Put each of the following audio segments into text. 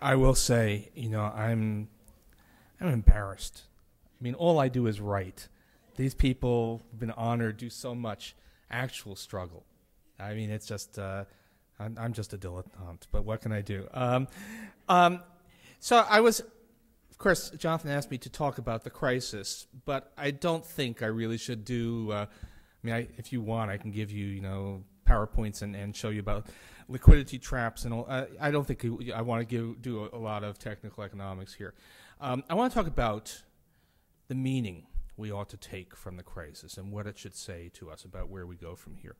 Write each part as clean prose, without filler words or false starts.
I will say, I'm embarrassed. I mean, all I do is write. These people have been honored, do so much actual struggle. I mean, it's just, I'm just a dilettante, but what can I do? So I was, of course, Jonathan asked me to talk about the crisis, but I don't think I really should do, if you want, I can give you, PowerPoints and show you about liquidity traps and all. I don't think I want to do a lot of technical economics here. I want to talk about the meaning we ought to take from the crisis and what it should say to us about where we go from here.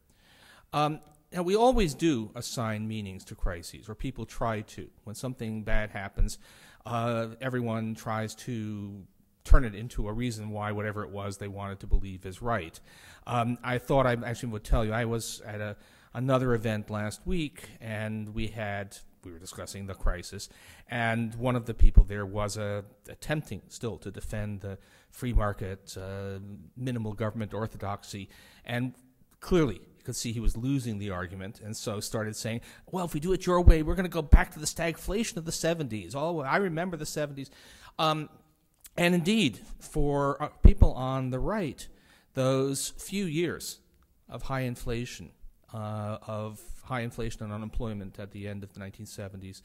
Now, we always do assign meanings to crises, or people try to. When something bad happens, everyone tries to turn it into a reason why whatever it was they wanted to believe is right. I thought I actually would tell you, I was at another event last week, and we were discussing the crisis, and one of the people there was attempting still to defend the free market, minimal government orthodoxy, and clearly you could see he was losing the argument, and so started saying, well, if we do it your way, we're going to go back to the stagflation of the 70s. Oh, I remember the 70s. And indeed, for people on the right, those few years of high inflation and unemployment at the end of the 1970s,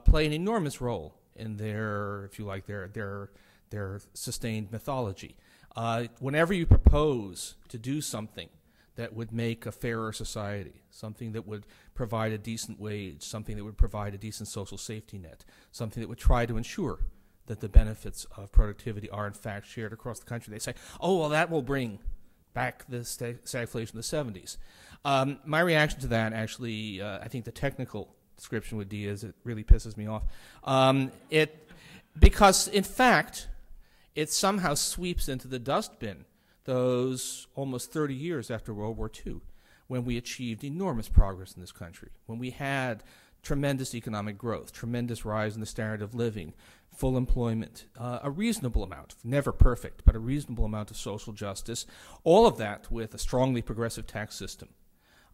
play an enormous role in their, if you like, their sustained mythology. Whenever you propose to do something that would make a fairer society, something that would provide a decent wage, something that would provide a decent social safety net, something that would try to ensure that the benefits of productivity are in fact shared across the country, they say, oh, well, that will bring back the stagflation of the 70s. My reaction to that, actually, I think the technical description would be is it really pisses me off. Because, in fact, it somehow sweeps into the dustbin those almost 30 years after World War II, when we achieved enormous progress in this country, when we had tremendous economic growth, tremendous rise in the standard of living, full employment, a reasonable amount, never perfect, but a reasonable amount of social justice, all of that with a strongly progressive tax system,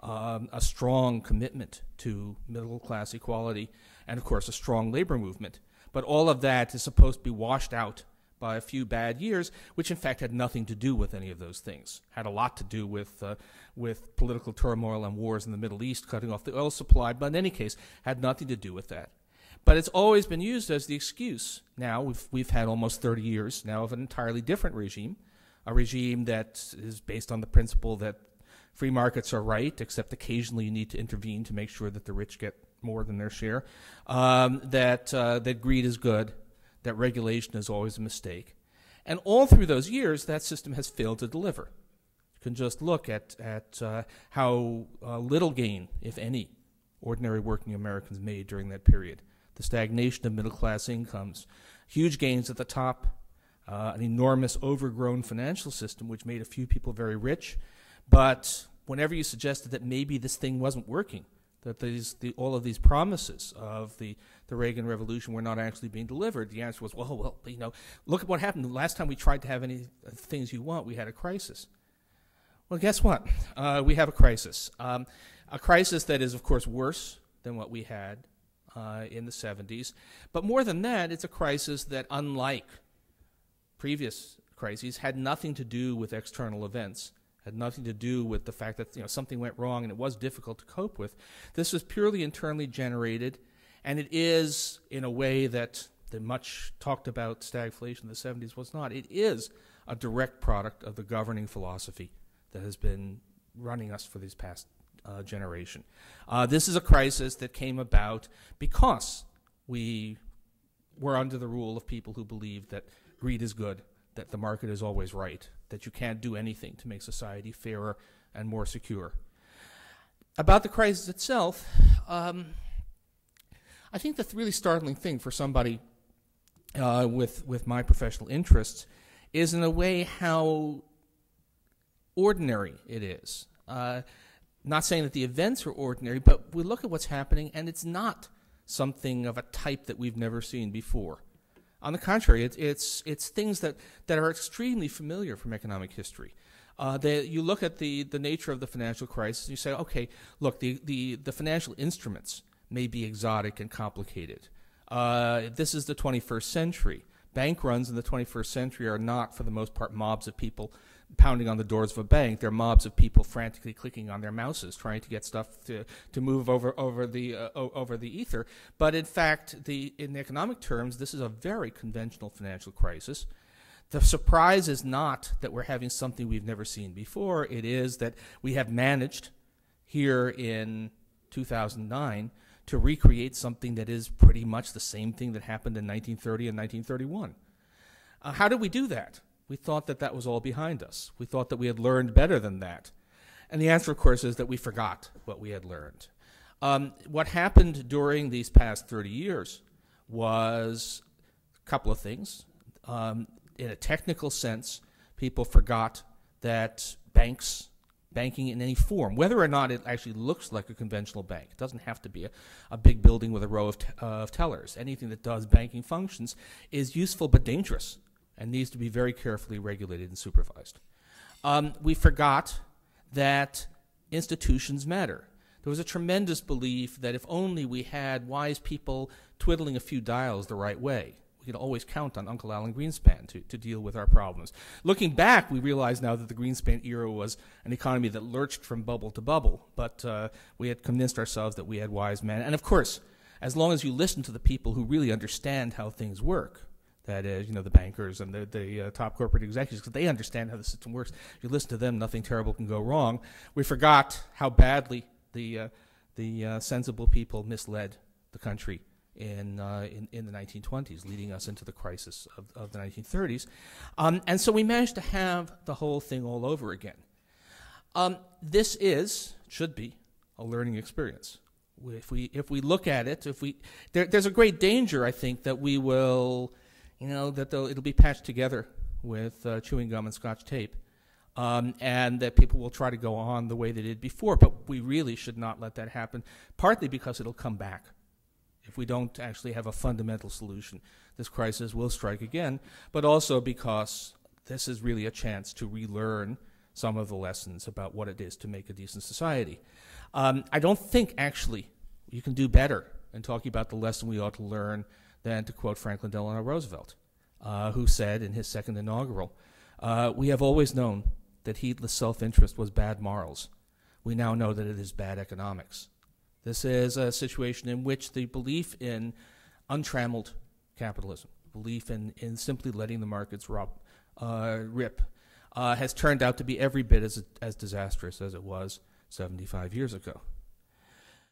a strong commitment to middle-class equality, and, of course, a strong labor movement. But all of that is supposed to be washed out by a few bad years, which in fact had nothing to do with any of those things. Had a lot to do with political turmoil and wars in the Middle East, cutting off the oil supply, but in any case, had nothing to do with that. But it's always been used as the excuse. Now, we've had almost 30 years now of an entirely different regime, a regime that is based on the principle that free markets are right, except occasionally you need to intervene to make sure that the rich get more than their share, that greed is good, that regulation is always a mistake. And all through those years, that system has failed to deliver. You can just look at how little gain, if any, ordinary working Americans made during that period. The stagnation of middle-class incomes, huge gains at the top, an enormous overgrown financial system which made a few people very rich. But whenever you suggested that maybe this thing wasn't working, that all of these promises of the Reagan Revolution were not actually being delivered, the answer was, well, look at what happened. The last time we tried to have any things you want, we had a crisis. Well, guess what? We have a crisis. A crisis that is, of course, worse than what we had in the 70s. But more than that, it's a crisis that, unlike previous crises, had nothing to do with external events, had nothing to do with the fact that something went wrong and it was difficult to cope with. This was purely internally generated, and it is, in a way that the much talked about stagflation in the 70s was not. It is a direct product of the governing philosophy that has been running us for this past generation. This is a crisis that came about because we were under the rule of people who believed that greed is good, that the market is always right, that you can't do anything to make society fairer and more secure. About the crisis itself, I think the really startling thing for somebody with my professional interests is, in a way, how ordinary it is. Not saying that the events are ordinary, but we look at what's happening, and it's not something of a type that we've never seen before. On the contrary, it's things that are extremely familiar from economic history. You look at the nature of the financial crisis, and you say, okay, look, the financial instruments may be exotic and complicated. This is the 21st century. Bank runs in the 21st century are not, for the most part, mobs of people pounding on the doors of a bank. They're mobs of people frantically clicking on their mouses, trying to get stuff to move over the ether. But in fact, in economic terms, this is a very conventional financial crisis. The surprise is not that we're having something we've never seen before. It is that we have managed here in 2009 to recreate something that is pretty much the same thing that happened in 1930 and 1931. How did we do that? We thought that that was all behind us. We thought that we had learned better than that. And the answer, of course, is that we forgot what we had learned. What happened during these past 30 years was a couple of things. In a technical sense, people forgot that banking in any form, whether or not it actually looks like a conventional bank. It doesn't have to be a big building with a row of tellers. Anything that does banking functions is useful but dangerous and needs to be very carefully regulated and supervised. We forgot that institutions matter. There was a tremendous belief that if only we had wise people twiddling a few dials the right way, we could always count on Uncle Alan Greenspan to deal with our problems. Looking back, we realize now that the Greenspan era was an economy that lurched from bubble to bubble, but we had convinced ourselves that we had wise men. And of course, as long as you listen to the people who really understand how things work, that is, the bankers and the top corporate executives, because they understand how the system works, if you listen to them, nothing terrible can go wrong. We forgot how badly the sensible people misled the country in the 1920s, leading us into the crisis of the 1930s. And so we managed to have the whole thing all over again. This should be a learning experience. If we look at it, there's a great danger, I think, that we will, it'll be patched together with chewing gum and Scotch tape, and that people will try to go on the way they did before. But we really should not let that happen, partly because it'll come back. If we don't actually have a fundamental solution, this crisis will strike again, but also because this is really a chance to relearn some of the lessons about what it is to make a decent society. I don't think, actually, you can do better in talking about the lesson we ought to learn than to quote Franklin Delano Roosevelt, who said in his second inaugural, "We have always known that heedless self-interest was bad morals. We now know that it is bad economics." This is a situation in which the belief in untrammeled capitalism, belief in simply letting the markets rip, has turned out to be every bit as disastrous as it was 75 years ago.